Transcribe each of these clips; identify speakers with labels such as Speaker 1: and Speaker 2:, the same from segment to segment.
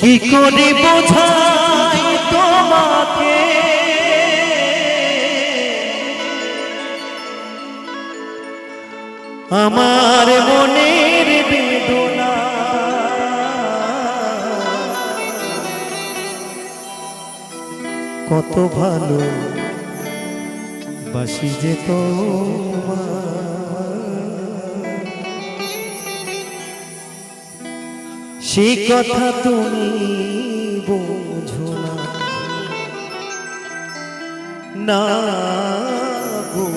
Speaker 1: কি করে বোঝাই তোমাকে আমার মনের বেদনা, কত ভালো বাসি যে তোমার, সে কথা তুমি বোঝো না, না গো,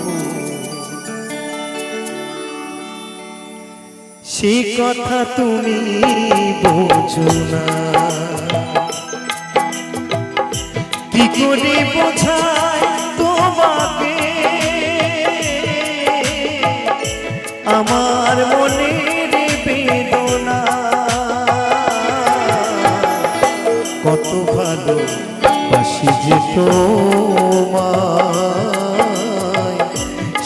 Speaker 1: সে কথা তুমি বোঝো না। কি করে বোঝাই তোমাকে আমার মনের বেদনা, কত ভালো বাসি যে তোমায়,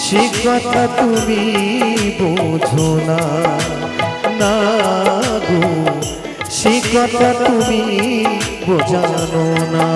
Speaker 1: সে কথা তুমি বোঝো না, না গো, সে কথা তুমি বোঝানো না।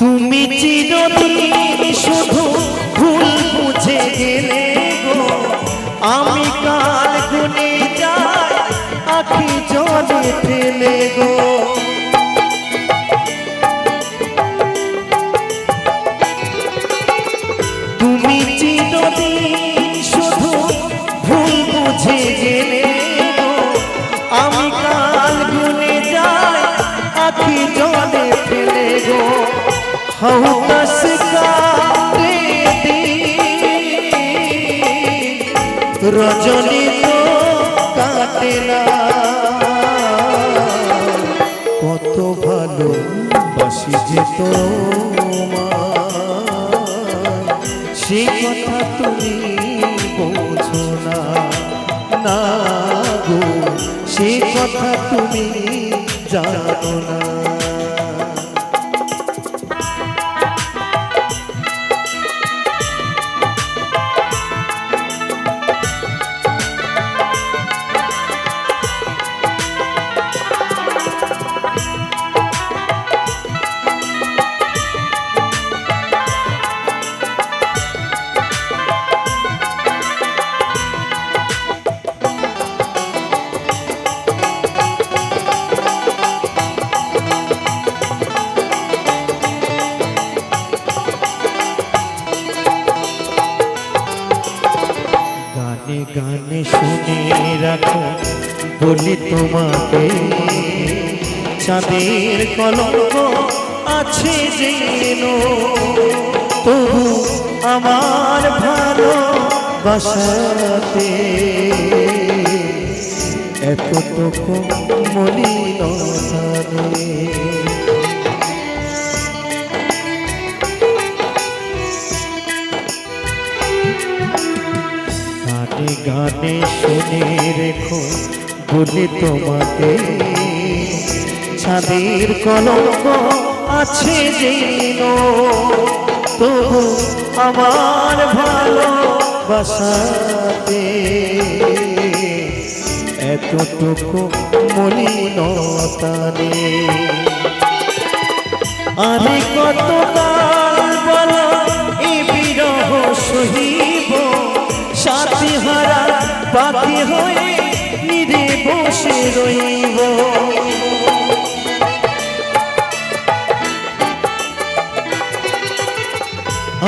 Speaker 1: তুমি চিরদিন শুধু ভুল বুঝে গেলে গো, আমি কাল গুনে যাই আখি জলে ফেলে গো। তুমি চিরদিন শুধু ভুল বুঝে গেলে গো, আমি কাল গুনে যাই আখি জলে ফেলে গো। হৌতস কাটে দিন রজনী তো কাটে না, কত ভালো বাসি যে তোমায়, সে কথা তুমি বোঝো না, না গো, সে কথা তুমি জানো না। গানে গানে শুনে রাখো বলি তোমাকে, চাঁদের কলঙ্ক আছে যেন, তবু আমার ভালোবাসাতে এতটুকু মলিনতা নেই। গানে গানে শুনে রেখো বলি তোমাকে, চাঁদের কলঙ্ক আছে যেন, তবু আমার ভালোবাসাতে এতটুকু মলিনতা নেই। আরে কতকাল বলো এই বিরহ সহিব, সাথী হারা পাখি হয়ে নিরে বসে রইব।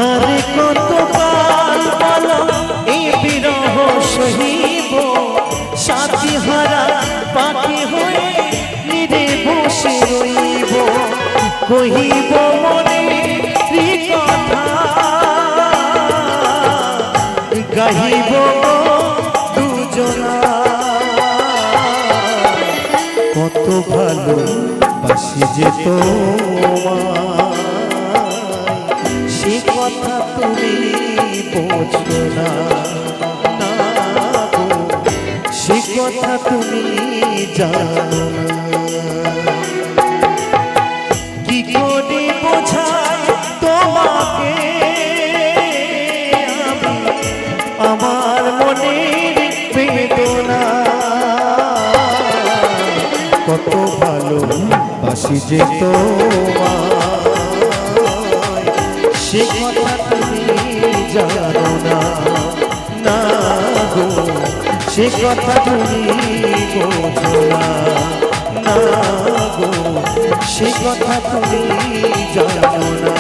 Speaker 1: আরে কতকাল বলো এই বিরহ সহিব, সাথী হারা পাখি হয়ে নিরে বসে রইব। কহিব মনে কথা গাহিব দুজনা কত ভালো বাসি যে তোমায় সে কথা তুমি বোঝো না গো সে কথা তুমি জানো না কি করে বোঝাই তোমাকে আমি আমার মনের বেদনা কত ভালো বাসি যে তোমায় সে কথা তুমি জানো না না গো সে কথা তুমি বোঝো না না গো সে কথা তুমি জানো না।